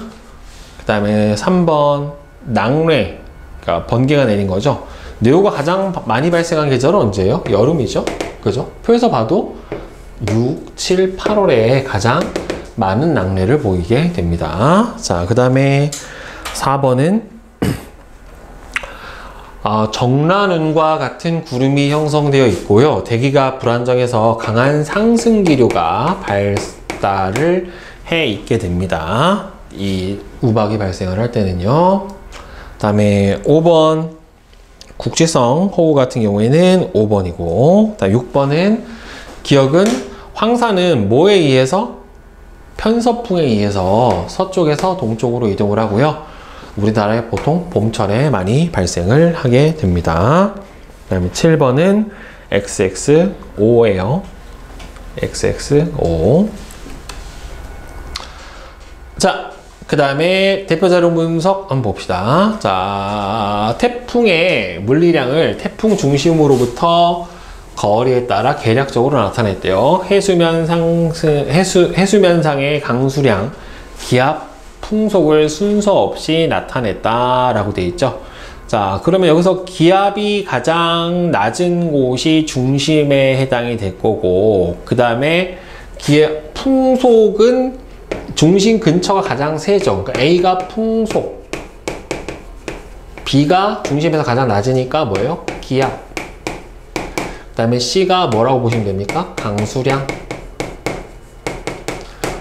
그 다음에 3번 낙뢰, 그러니까 번개가 내린 거죠. 뇌우가 가장 많이 발생한 계절은 언제예요? 여름이죠. 그죠? 표에서 봐도 6, 7, 8월에 가장 많은 낙뢰를 보이게 됩니다. 자, 그 다음에 4번은 정란운과 같은 구름이 형성되어 있고요. 대기가 불안정해서 강한 상승 기류가 발달을 해 있게 됩니다. 이 우박이 발생을 할 때는요. 그 다음에 5번 국지성 호우 같은 경우에는 5번이고, 그다음 6번은 기억은 황사는 뭐에 의해서? 편서풍에 의해서 서쪽에서 동쪽으로 이동을 하고요. 우리나라에 보통 봄철에 많이 발생을 하게 됩니다. 그 다음에 7번은 XXO예요. XXO. 자, 그 다음에 대표자료 분석 한번 봅시다. 자, 태풍의 물리량을 태풍 중심으로부터 거리에 따라 계략적으로 나타냈대요. 해수면상의 강수량, 기압, 풍속을 순서 없이 나타냈다라고 되어 있죠. 자, 그러면 여기서 기압이 가장 낮은 곳이 중심에 해당이 될 거고, 그 다음에 풍속은 중심 근처가 가장 세죠. 그러니까 A가 풍속, B가 중심에서 가장 낮으니까 뭐예요? 기압. 그 다음에 C가 뭐라고 보시면 됩니까? 강수량.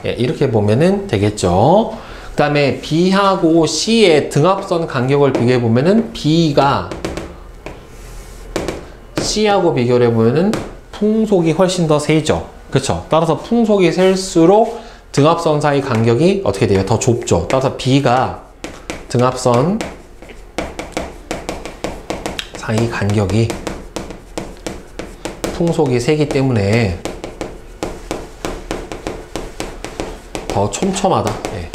예, 이렇게 보면은 되겠죠. 그 다음에 B하고 C의 등압선 간격을 비교해 보면은 B가 C하고 비교를 해보면은 풍속이 훨씬 더 세죠. 그쵸? 따라서 풍속이 셀수록 등압선 사이 간격이 어떻게 돼요? 더 좁죠. 따라서 B가 등압선 사이 간격이 풍속이 세기 때문에 더 촘촘하다. 네.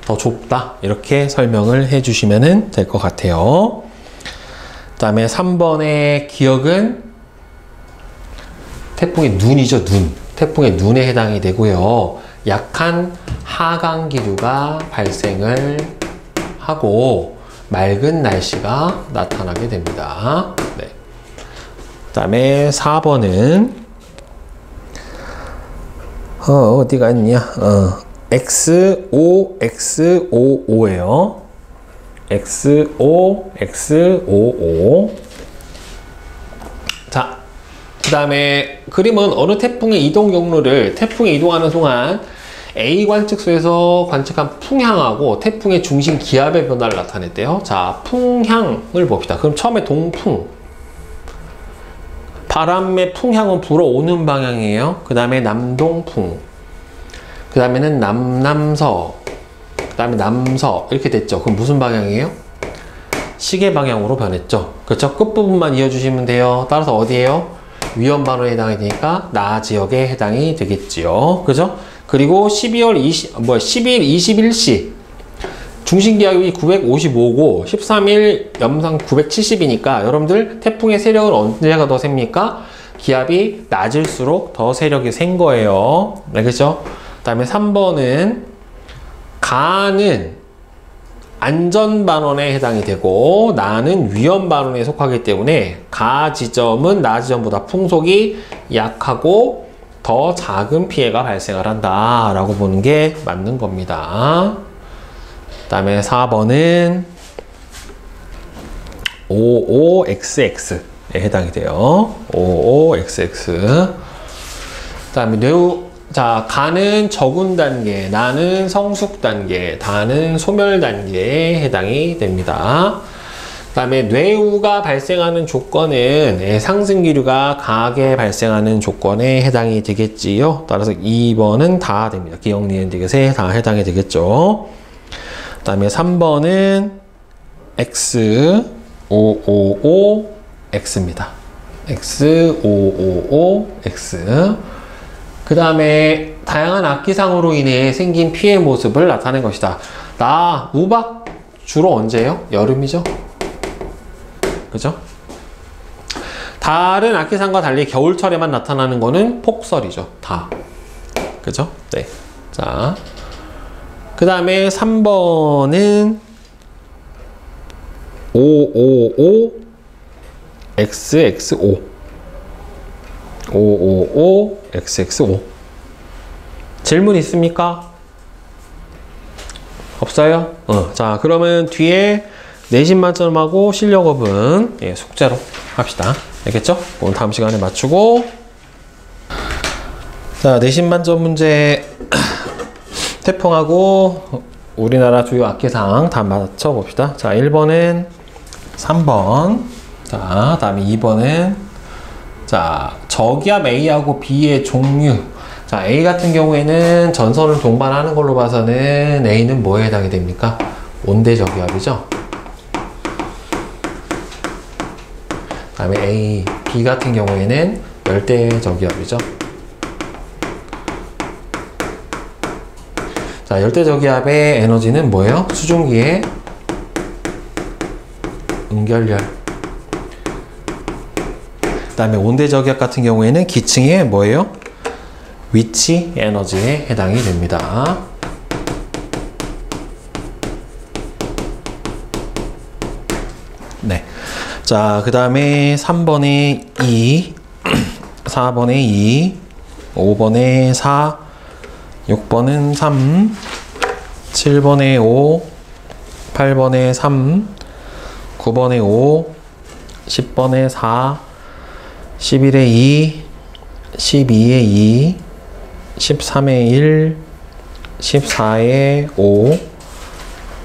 더 좁다. 이렇게 설명을 해주시면 될 것 같아요. 그 다음에 3번의 기억은 태풍의 눈이죠. 눈. 태풍의 눈에 해당이 되고요. 약한 하강 기류가 발생을 하고 맑은 날씨가 나타나게 됩니다. 네. 그 다음에 4번은 어디가 있냐? XOXOO예요. XOXOO. 자, 그 다음에 그림은 어느 태풍의 이동 경로를 태풍이 이동하는 동안 A 관측소에서 관측한 풍향하고 태풍의 중심 기압의 변화를 나타냈대요. 자, 풍향을 봅시다. 그럼 처음에 동풍. 바람의 풍향은 불어오는 방향이에요. 그 다음에 남동풍. 그 다음에는 남남서. 그 다음에 남서. 이렇게 됐죠. 그럼 무슨 방향이에요? 시계 방향으로 변했죠. 그렇죠? 끝부분만 이어주시면 돼요. 따라서 어디에요? 위험반원에 해당이 되니까 나 지역에 해당이 되겠지요. 그죠? 그리고 12일 21시 중심기압이 955고 13일 염상 970이니까 여러분들 태풍의 세력은 언제가 더 셉니까? 기압이 낮을수록 더 세력이 센 거예요. 네, 그죠? 그 다음에 3번은 가는 안전반원에 해당이 되고 나는 위험반원에 속하기 때문에 가 지점은 나 지점보다 풍속이 약하고 더 작은 피해가 발생을 한다 라고 보는 게 맞는 겁니다. 그 다음에 4번은 OOXX에 해당이 돼요. OOXX. 그 다음에 자, 가는 적운 단계, 나는 성숙 단계, 다는 소멸 단계에 해당이 됩니다. 그 다음에 뇌우가 발생하는 조건은 상승 기류가 강하게 발생하는 조건에 해당이 되겠지요. 따라서 2번은 다 됩니다. 기억, 니은, 디귿에 다 해당이 되겠죠. 그 다음에 3번은 X555X입니다. X555X. 그 다음에 다양한 악기상으로 인해 생긴 피해 모습을 나타낸 것이다. 우박 주로 언제예요? 여름이죠? 그죠? 다른 악기상과 달리 겨울철에만 나타나는 거는 폭설이죠. 그죠? 네. 자, 그 다음에 3번은 555XX5. 555XX5. 질문 있습니까? 없어요? 자, 그러면 뒤에 내신 만점하고 실력업은 숙제로 합시다. 알겠죠? 오늘 다음 시간에 맞추고. 자, 내신 만점 문제 태풍하고 우리나라 주요 악기상 다 맞춰봅시다. 자, 1번은 3번. 자, 다음에 2번은 자, 저기압 A하고 B의 종류. 자, A 같은 경우에는 전선을 동반하는 걸로 봐서는 A는 뭐에 해당이 됩니까? 온대 저기압이죠. 그 다음에 B 같은 경우에는 열대 저기압이죠. 자, 열대 저기압의 에너지는 뭐예요? 수증기의 응결열. 그 다음에 온대 저기압 같은 경우에는 기층의 뭐예요? 위치 에너지에 해당이 됩니다. 네. 자, 그 다음에 3번에 2, 4번에 2, 5번에 4, 6번은 3, 7번에 5, 8번에 3, 9번에 5, 10번에 4, 11에 2, 12에 2, 13에 1, 14에 5,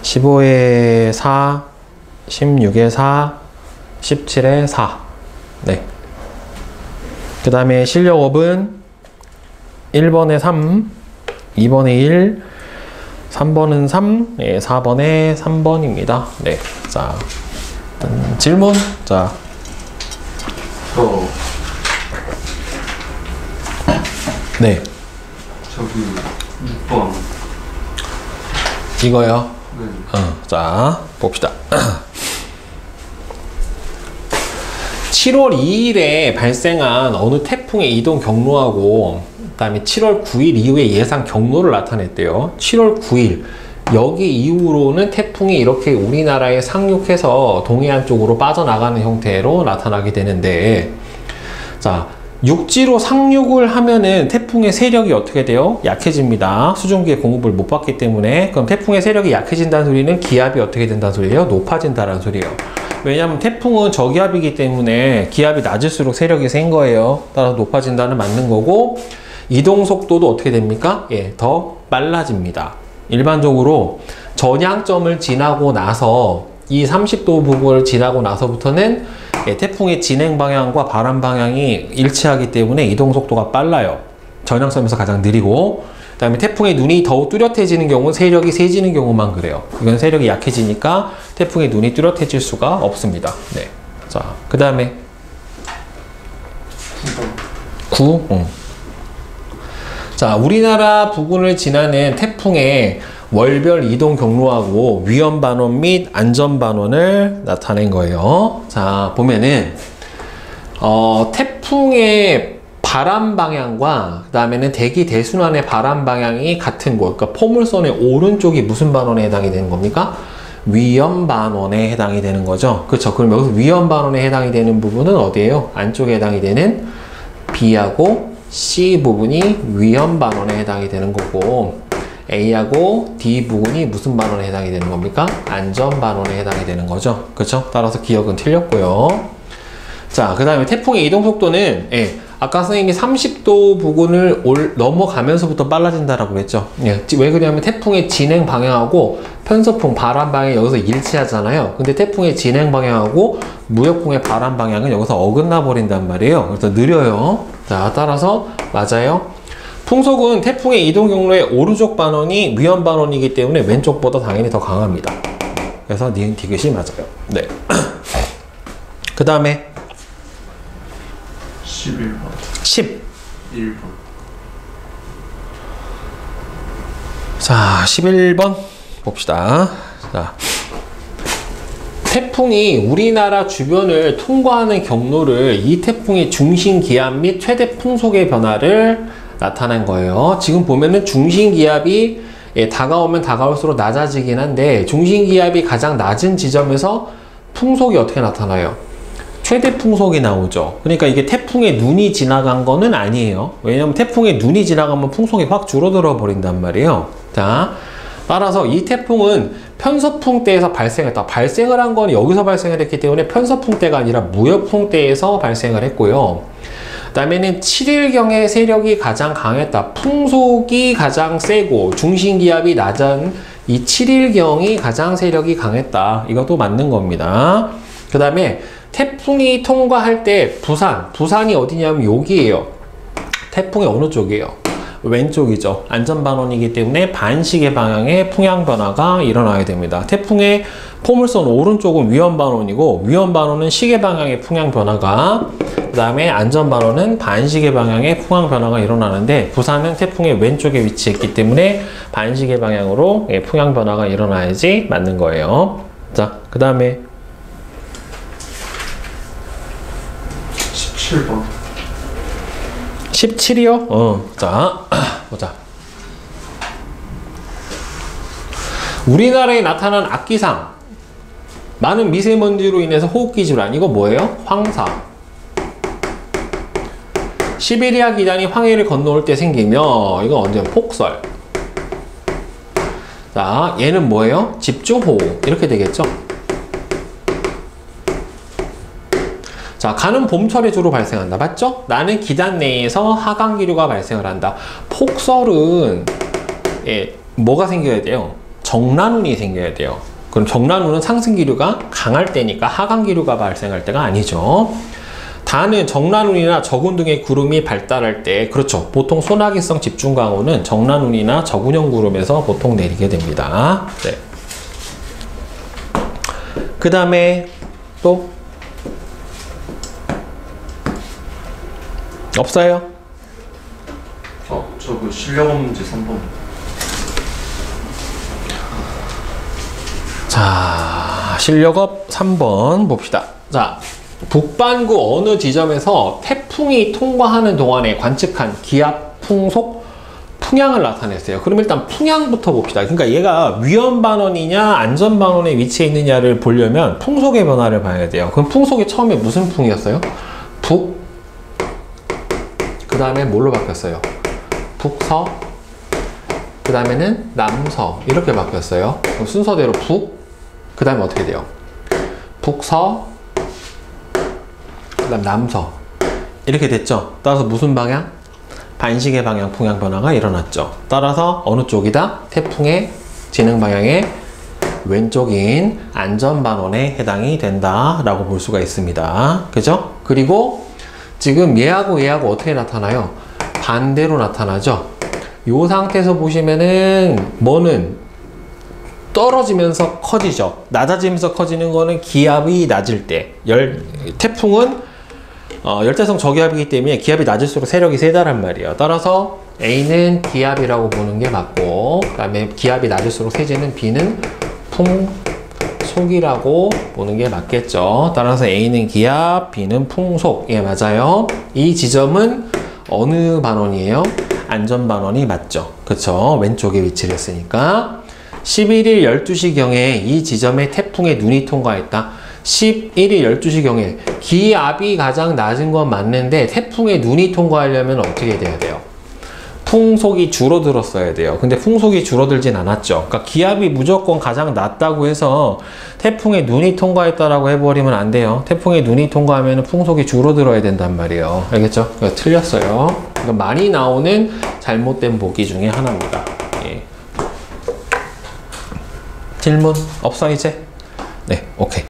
15에 4, 16에 4, 17에 4. 네. 그 다음에 실력업은 1번에 3, 2번에 1, 3번은 3, 4번에 3번입니다. 네. 자, 질문. 자. 네. 저기 6번. 이거요? 네. 자, 봅시다. 7월 2일에 발생한 어느 태풍의 이동 경로하고 그 다음에 7월 9일 이후에 예상 경로를 나타냈대요. 7월 9일 여기 이후로는 태풍이 이렇게 우리나라에 상륙해서 동해안 쪽으로 빠져나가는 형태로 나타나게 되는데, 자, 육지로 상륙을 하면은 태풍의 세력이 어떻게 돼요? 약해집니다. 수증기의 공급을 못 받기 때문에. 그럼 태풍의 세력이 약해진다는 소리는 기압이 어떻게 된다는 소리예요? 높아진다는 소리예요. 왜냐하면 태풍은 저기압이기 때문에 기압이 낮을수록 세력이 센 거예요. 따라서 높아진다는 맞는 거고, 이동 속도도 어떻게 됩니까? 예, 더 빨라집니다. 일반적으로 전향점을 지나고 나서 이 30도 부분을 지나고 나서부터는 태풍의 진행 방향과 바람 방향이 일치하기 때문에 이동 속도가 빨라요. 전향점에서 가장 느리고, 그 다음에 태풍의 눈이 더욱 뚜렷해지는 경우는 세력이 세지는 경우만 그래요. 이건 세력이 약해지니까 태풍의 눈이 뚜렷해질 수가 없습니다. 네. 자, 그 다음에 9. 자, 우리나라 부근을 지나는 태풍의 월별 이동 경로하고 위험 반원 및 안전 반원을 나타낸 거예요. 자, 보면은 태풍의 바람 방향과 그 다음에는 대기 대순환의 바람 방향이 같은 곳, 그러니까 포물선의 오른쪽이 무슨 반원에 해당이 되는 겁니까? 위험 반원에 해당이 되는 거죠. 그렇죠. 그럼 여기서 위험 반원에 해당이 되는 부분은 어디예요? 안쪽에 해당이 되는 B하고 C 부분이 위험 반원에 해당이 되는 거고, A하고 D 부분이 무슨 반원에 해당이 되는 겁니까? 안전 반원에 해당이 되는 거죠. 그렇죠? 따라서 기억은 틀렸고요. 자, 그 다음에 태풍의 이동 속도는 아까 선생님이 30도 부근을 넘어가면서부터 빨라진다라고 그랬죠. 왜 그러냐면 태풍의 진행 방향하고 편서풍 바람 방향이 여기서 일치하잖아요. 근데 태풍의 진행 방향하고 무역풍의 바람 방향은 여기서 어긋나 버린단 말이에요. 그래서 느려요. 자, 따라서 맞아요. 풍속은 태풍의 이동 경로의 오른쪽 반원이 위험 반원이기 때문에 왼쪽보다 당연히 더 강합니다. 그래서 니은 디귿이 맞아요. 네. 그 다음에 11번 10. 1번 자, 11번 봅시다. 자, 태풍이 우리나라 주변을 통과하는 경로를 이 태풍의 중심 기압 및 최대 풍속의 변화를 나타낸 거예요. 지금 보면은 중심 기압이 다가오면 다가올수록 낮아지긴 한데 중심 기압이 가장 낮은 지점에서 풍속이 어떻게 나타나요? 최대 풍속이 나오죠. 그러니까 이게 태풍의 눈이 지나간 거는 아니에요. 왜냐면 태풍의 눈이 지나가면 풍속이 확 줄어들어 버린단 말이에요. 자, 따라서 이 태풍은 편서풍 때에서 발생했다. 발생을 한 건 여기서 발생을 했기 때문에 편서풍 때가 아니라 무역풍 때에서 발생을 했고요. 그 다음에는 7일경의 세력이 가장 강했다. 풍속이 가장 세고 중심기압이 낮은 이 7일경이 가장 세력이 강했다. 이것도 맞는 겁니다. 그 다음에 태풍이 통과할 때 부산이 어디냐면 여기에요. 태풍의 어느 쪽이에요? 왼쪽이죠. 안전반원이기 때문에 반시계 방향의 풍향 변화가 일어나야 됩니다. 태풍의 포물선 오른쪽은 위험반원이고 위험반원은 시계 방향의 풍향 변화가, 그 다음에 안전반원은 반시계 방향의 풍향 변화가 일어나는데 부산은 태풍의 왼쪽에 위치했기 때문에 반시계 방향으로 풍향 변화가 일어나야지 맞는 거예요. 자, 그 다음에 17번 17이요? 자, 보자. 우리나라에 나타난 악기상, 많은 미세먼지로 인해서 호흡기 질환, 이거 뭐예요? 황사. 시베리아 기단이 황해를 건너올 때 생기며, 이건 언제? 폭설. 자, 얘는 뭐예요? 집중호우. 이렇게 되겠죠? 자, 가는 봄철에 주로 발생한다. 맞죠? 나는 기단 내에서 하강기류가 발생을 한다. 폭설은 뭐가 생겨야 돼요? 정란운이 생겨야 돼요. 그럼 정란운은 상승기류가 강할 때니까 하강기류가 발생할 때가 아니죠. 다는 정란운이나 적운 등의 구름이 발달할 때, 그렇죠. 보통 소나기성 집중강우는 정란운이나 적운형 구름에서 보통 내리게 됩니다. 네. 그 다음에 또 없어요? 저거 실력 문제 3번. 자, 실력업 3번 봅시다. 자, 북반구 어느 지점에서 태풍이 통과하는 동안에 관측한 기압, 풍속, 풍향을 나타냈어요. 그럼 일단 풍향부터 봅시다. 그러니까 얘가 위험반원이냐 안전반원에 위치해 있느냐를 보려면 풍속의 변화를 봐야 돼요. 그럼 풍속이 처음에 무슨 풍이었어요? 북, 그 다음에 뭘로 바뀌었어요? 북서, 그 다음에는 남서, 이렇게 바뀌었어요. 그럼 순서대로 북, 그 다음에 어떻게 돼요? 북서, 그 다음 남서, 이렇게 됐죠. 따라서 무슨 방향? 반시계 방향 풍향 변화가 일어났죠. 따라서 어느 쪽이다? 태풍의 진행 방향의 왼쪽인 안전반원에 해당이 된다라고 볼 수가 있습니다. 그죠? 그리고 지금 얘하고 얘하고 어떻게 나타나요? 반대로 나타나죠. 이 상태에서 보시면은 뭐는 떨어지면서 커지죠. 낮아지면서 커지는 거는 기압이 낮을 때, 태풍은 열대성 저기압이기 때문에 기압이 낮을수록 세력이 세다란 말이에요. 따라서 A는 기압이라고 보는 게 맞고, 그 다음에 기압이 낮을수록 세지는 B는 풍속이라고 보는 게 맞겠죠. 따라서 A는 기압, B는 풍속. 예, 맞아요. 이 지점은 어느 반원이에요? 안전반원이 맞죠. 그쵸? 왼쪽에 위치를 했으니까. 11일 12시경에 이 지점에 태풍의 눈이 통과했다. 11일 12시경에 기압이 가장 낮은 건 맞는데 태풍의 눈이 통과하려면 어떻게 돼야 돼요? 풍속이 줄어들었어야 돼요. 근데 풍속이 줄어들진 않았죠. 그러니까 기압이 무조건 가장 낮다고 해서 태풍의 눈이 통과했다라고 해버리면 안 돼요. 태풍의 눈이 통과하면 풍속이 줄어들어야 된단 말이에요. 알겠죠? 그러니까 틀렸어요. 그러니까 많이 나오는 잘못된 보기 중에 하나입니다. 예. 질문 없어 이제? 네, 오케이.